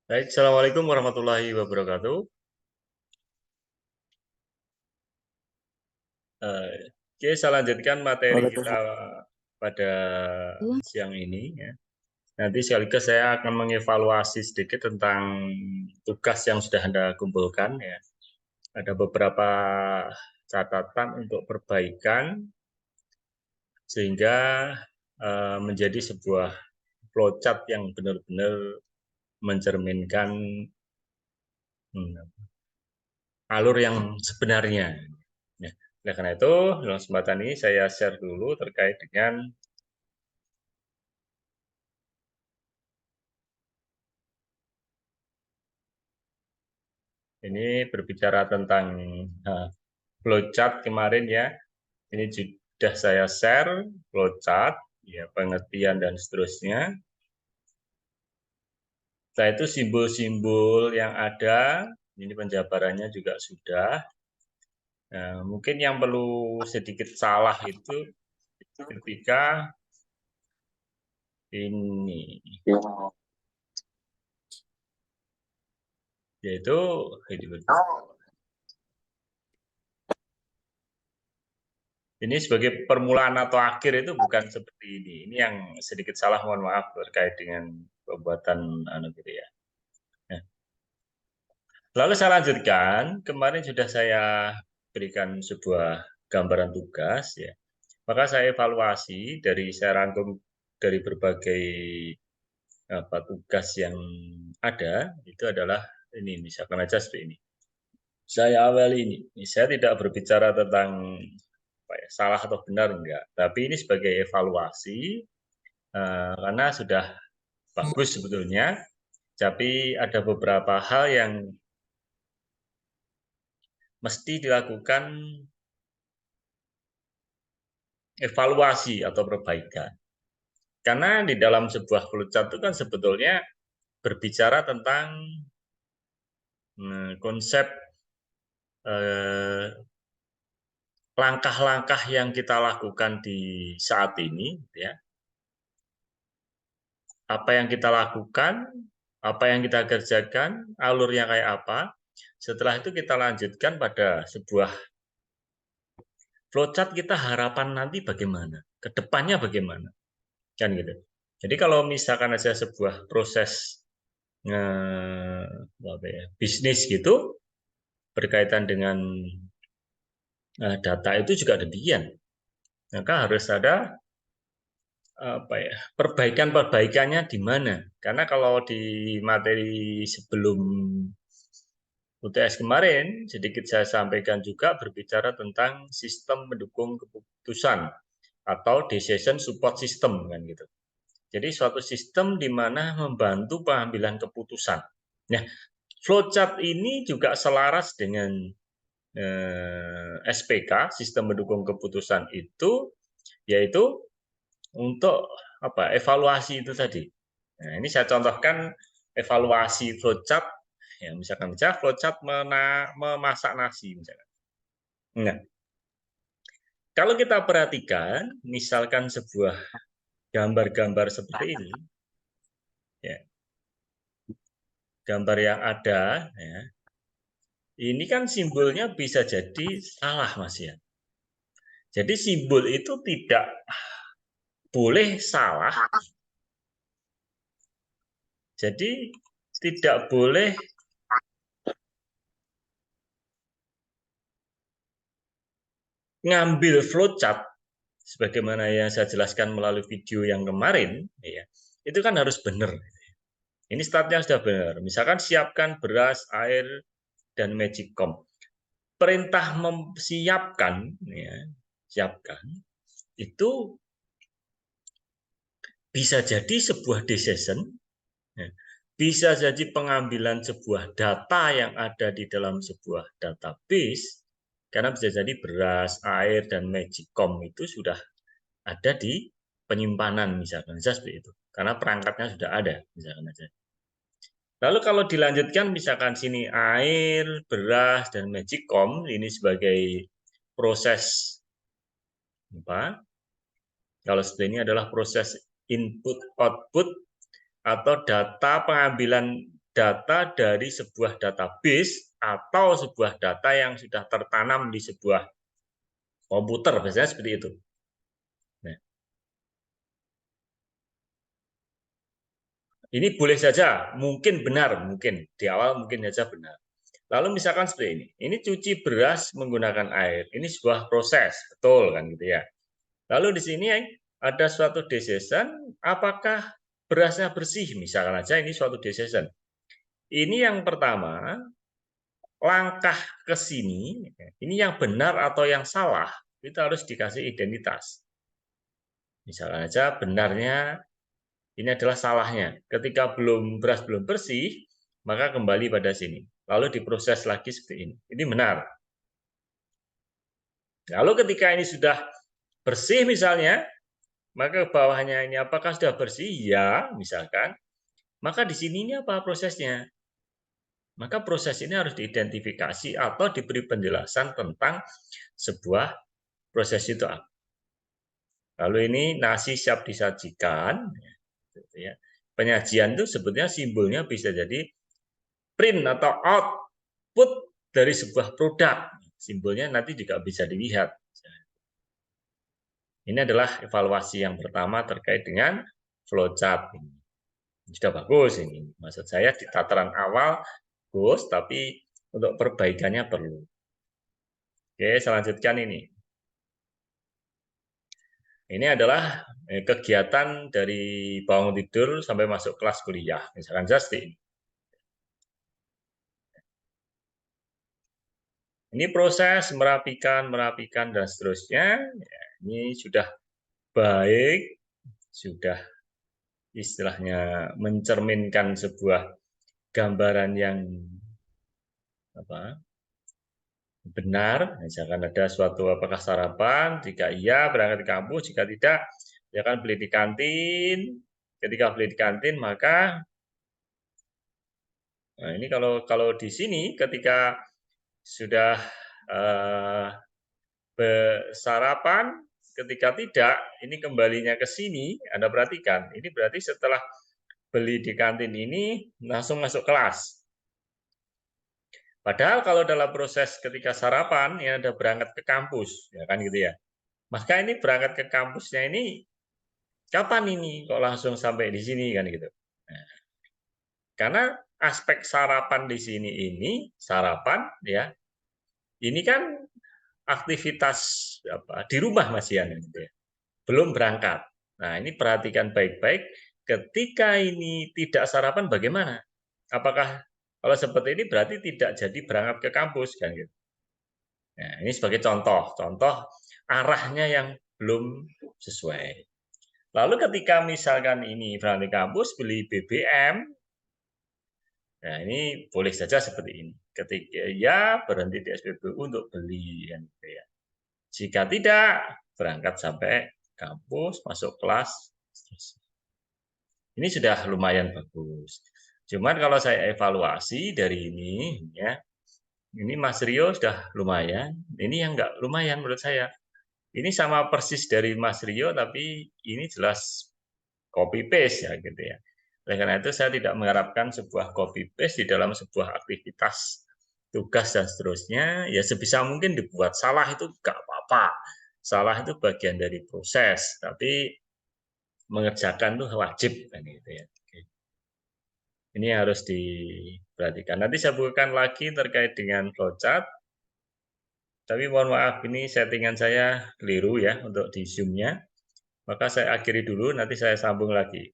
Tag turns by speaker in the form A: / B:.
A: Baik, Assalamualaikum warahmatullahi wabarakatuh. Oke, saya lanjutkan materi kita pada siang ini. Ya. Nanti sekaligus saya akan mengevaluasi sedikit tentang tugas yang sudah Anda kumpulkan. Ya. Ada beberapa catatan untuk perbaikan sehingga menjadi sebuah flowchart yang benar-benar mencerminkan alur yang sebenarnya. Ya. Oleh karena itu, dalam kesempatan ini saya share dulu terkait dengan ini berbicara tentang flowchart kemarin ya. Ini sudah saya share flowchart, ya pengertian dan seterusnya. Setelah itu simbol-simbol yang ada, ini penjabarannya juga sudah. Nah, mungkin yang perlu sedikit salah itu ketika ini, yaitu ini sebagai permulaan atau akhir itu bukan seperti ini. Ini yang sedikit salah, mohon maaf terkait dengan pembuatan gitu ya. Nah, lalu saya lanjutkan, kemarin sudah saya berikan sebuah gambaran tugas ya. Maka saya evaluasi dari saya rangkum dari berbagai tugas yang ada, itu adalah ini, misalkan aja seperti ini. Saya awali ini, saya tidak berbicara tentang salah atau benar enggak, tapi ini sebagai evaluasi karena sudah bagus sebetulnya, tapi ada beberapa hal yang mesti dilakukan evaluasi atau perbaikan. Karena di dalam sebuah flowchart itu kan sebetulnya berbicara tentang konsep langkah-langkah yang kita lakukan di saat ini, ya. Apa yang kita lakukan, apa yang kita kerjakan, alurnya kayak apa. Setelah itu kita lanjutkan pada sebuah flowchart kita harapan nanti bagaimana, ke depannya bagaimana, kan gitu. Jadi kalau misalkan ada sebuah proses bisnis gitu berkaitan dengan data itu juga demikian, maka harus ada perbaikan-perbaikannya di mana? Karena kalau di materi sebelum UTS kemarin sedikit saya sampaikan juga berbicara tentang sistem mendukung keputusan atau decision support system kan gitu. Jadi suatu sistem di mana membantu pengambilan keputusan. Nah, flowchart ini juga selaras dengan SPK, sistem mendukung keputusan itu, yaitu untuk evaluasi itu tadi. Nah, ini saya contohkan evaluasi flowchart, ya misalkan saja flowchart memasak nasi misalkan. Nah, kalau kita perhatikan, misalkan sebuah gambar-gambar seperti ini, ya, gambar yang ada, ya, ini kan simbolnya bisa jadi salah, Mas ya. Jadi simbol itu tidak boleh salah. Jadi tidak boleh ngambil flowchart sebagaimana yang saya jelaskan melalui video yang kemarin, ya, itu kan harus benar. Ini startnya sudah benar. Misalkan siapkan beras, air, dan magicom. Perintah memsiapkan, ya, siapkan, itu bisa jadi sebuah decision, ya, bisa jadi pengambilan sebuah data yang ada di dalam sebuah database, karena bisa jadi beras, air, dan magicom itu sudah ada di penyimpanan misalkan seperti itu. Karena perangkatnya sudah ada misalkan saja. Lalu kalau dilanjutkan misalkan sini air, beras, dan magicom ini sebagai proses apa? Kalau seperti ini adalah proses input output atau data pengambilan data dari sebuah database atau sebuah data yang sudah tertanam di sebuah komputer, biasanya seperti itu. Nah, ini boleh saja, mungkin benar, mungkin di awal mungkin saja benar. Lalu misalkan seperti ini cuci beras menggunakan air, ini sebuah proses, betul kan gitu ya. Lalu di sini ada suatu decision, apakah berasnya bersih, misalkan aja ini suatu decision. Ini yang pertama, langkah ke sini, ini yang benar atau yang salah, itu harus dikasih identitas. Misalkan aja benarnya ini adalah salahnya. Ketika beras belum bersih, maka kembali pada sini. Lalu diproses lagi seperti ini. Ini benar. Lalu ketika ini sudah bersih misalnya, maka bawahnya ini apakah sudah bersih? Ya, misalkan. Maka di sini ini apa prosesnya? Maka proses ini harus diidentifikasi atau diberi penjelasan tentang sebuah proses itu. Lalu ini nasi siap disajikan. Ya. Penyajian itu sebetulnya simbolnya bisa jadi print atau output dari sebuah produk. Simbolnya nanti juga bisa dilihat. Ini adalah evaluasi yang pertama terkait dengan flowchart. Sudah bagus ini. Maksud saya di tataran awal bagus, tapi untuk perbaikannya perlu. Oke, selanjutkan ini. Ini adalah kegiatan dari bangun tidur sampai masuk kelas kuliah. Misalkan Justin. Ini proses merapikan, dan seterusnya. Ya, ini sudah baik, sudah istilahnya mencerminkan sebuah gambaran yang benar. Misalkan ada suatu apakah sarapan, jika iya berangkat ke kampus, jika tidak ya kan beli di kantin. Ketika beli di kantin maka ini kalau di sini ketika sudah sarapan, ketika tidak ini kembalinya ke sini, Anda perhatikan ini berarti setelah beli di kantin ini langsung masuk kelas. Padahal kalau dalam proses ketika sarapan ya ada berangkat ke kampus, ya kan gitu ya. Maka ini berangkat ke kampusnya ini kapan ini kok langsung sampai di sini kan gitu. Nah, karena aspek sarapan di sini ini sarapan ya. Ini kan aktivitas di rumah Mas Ian gitu ya. Belum berangkat. Nah, ini perhatikan baik-baik ketika ini tidak sarapan bagaimana? Apakah kalau seperti ini berarti tidak jadi berangkat ke kampus kan gitu. Nah, ini sebagai contoh arahnya yang belum sesuai. Lalu ketika misalkan ini berangkat kampus beli BBM, nah ini boleh saja seperti ini. Ketika ya berhenti di SPBU untuk beli kan gitu ya. Jika tidak berangkat sampai kampus, masuk kelas. Ini sudah lumayan bagus. Cuman kalau saya evaluasi dari ini ya, ini Mas Rio sudah lumayan. Ini yang enggak lumayan menurut saya. Ini sama persis dari Mas Rio, tapi ini jelas copy paste ya gitu ya. Oleh karena itu saya tidak mengharapkan sebuah copy paste di dalam sebuah aktivitas tugas dan seterusnya. Ya sebisa mungkin dibuat salah itu enggak apa-apa. Salah itu bagian dari proses, tapi mengerjakan itu wajib kan gitu ya. Ini harus diperhatikan. Nanti saya bukakan lagi terkait dengan flowchart. Tapi mohon maaf ini settingan saya keliru ya untuk di Zoom-nya. Maka saya akhiri dulu, nanti saya sambung lagi.